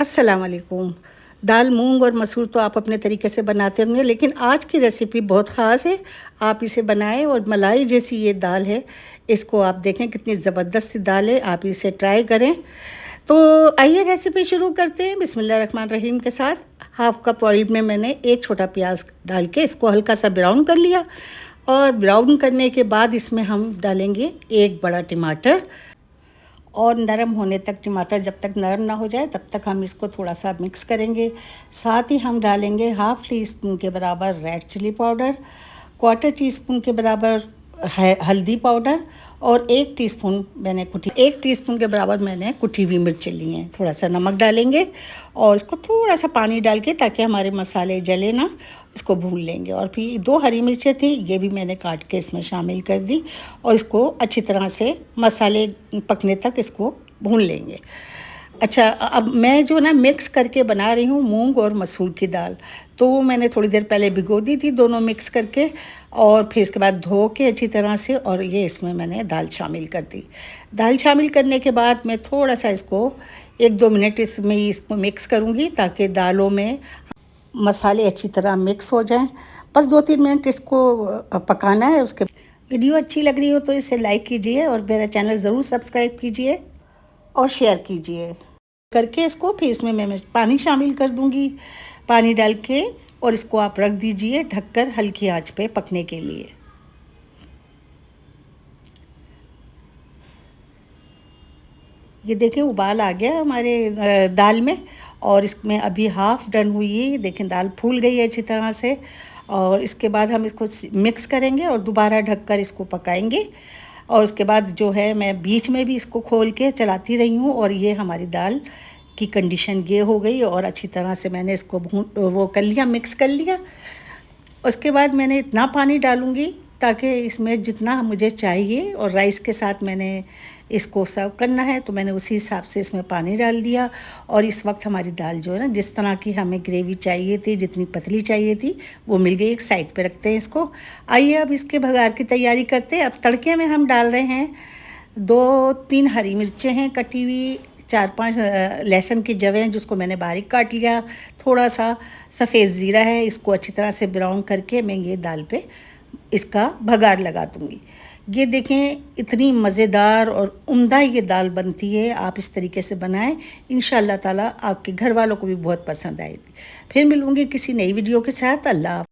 अस्सलाम वालेकुम। दाल मूंग और मसूर तो आप अपने तरीके से बनाते होंगे, लेकिन आज की रेसिपी बहुत ख़ास है। आप इसे बनाएं और मलाई जैसी ये दाल है, इसको आप देखें कितनी ज़बरदस्त दाल है। आप इसे ट्राई करें। तो आइए रेसिपी शुरू करते हैं बिस्मिल्लाहिर्रहमानिर्रहीम के साथ। हाफ़ कप ऑयल में मैंने एक छोटा प्याज डाल के इसको हल्का सा ब्राउन कर लिया, और ब्राउन करने के बाद इसमें हम डालेंगे एक बड़ा टमाटर, और नरम होने तक, टमाटर जब तक नरम ना हो जाए तब तक हम इसको थोड़ा सा मिक्स करेंगे। साथ ही हम डालेंगे हाफ़ टी स्पून के बराबर red chilli powder, quarter teaspoon के बराबर हल्दी पाउडर, और एक टीस्पून के बराबर मैंने कुटी हुई मिर्चें ली हैं। थोड़ा सा नमक डालेंगे और इसको थोड़ा सा पानी डाल के, ताकि हमारे मसाले जले ना, इसको भून लेंगे। और फिर 2 हरी मिर्चें थी, ये भी मैंने काट के इसमें शामिल कर दी, और इसको अच्छी तरह से मसाले पकने तक इसको भून लेंगे। अच्छा, अब मैं जो ना मिक्स करके बना रही हूँ मूंग और मसूर की दाल, तो वो मैंने थोड़ी देर पहले भिगो दी थी दोनों मिक्स करके, और फिर इसके बाद धो के अच्छी तरह से, और ये इसमें मैंने दाल शामिल कर दी। दाल शामिल करने के बाद मैं थोड़ा सा इसको 1-2 मिनट इसको मिक्स करूँगी, ताकि दालों में मसाले अच्छी तरह मिक्स हो जाएं। बस 2-3 मिनट इसको पकाना है। उसके वीडियो अच्छी लग रही हो तो इसे लाइक कीजिए, और मेरा चैनल ज़रूर सब्सक्राइब कीजिए और शेयर कीजिए करके। इसको फिर इसमें मैं पानी शामिल कर दूंगी। पानी डाल के और इसको आप रख दीजिए ढककर हल्की आंच पे पकने के लिए। ये देखें उबाल आ गया हमारे दाल में, और इसमें अभी हाफ़ डन हुई है। देखें दाल फूल गई है अच्छी तरह से। और इसके बाद हम इसको मिक्स करेंगे और दोबारा ढककर इसको पकाएंगे। और उसके बाद जो है, मैं बीच में भी इसको खोल के चलाती रही हूँ, और ये हमारी दाल की कंडीशन ये हो गई। और अच्छी तरह से मैंने इसको वो कर लिया, मिक्स कर लिया। उसके बाद मैंने इतना पानी डालूँगी ताकि इसमें जितना मुझे चाहिए, और राइस के साथ मैंने इसको सर्व करना है, तो मैंने उसी हिसाब से इसमें पानी डाल दिया। और इस वक्त हमारी दाल जो है ना, जिस तरह की हमें ग्रेवी चाहिए थी, जितनी पतली चाहिए थी, वो मिल गई। एक साइड पे रखते हैं इसको। आइए अब इसके भगार की तैयारी करते हैं। अब तड़के में हम डाल रहे हैं 2-3 हरी मिर्चें हैं कटी हुई, 4-5 लहसुन की जवें जिसको मैंने बारीक काट लिया, थोड़ा सा सफ़ेद ज़ीरा है। इसको अच्छी तरह से ब्राउन करके मैं ये दाल पे इसका भगार लगा दूँगी। ये देखें इतनी मज़ेदार और उम्दा ये दाल बनती है। आप इस तरीके से बनाएं, इंशाअल्लाह ताला आपके घर वालों को भी बहुत पसंद आएगी। फिर मिलूँगी किसी नई वीडियो के साथ। अल्लाह।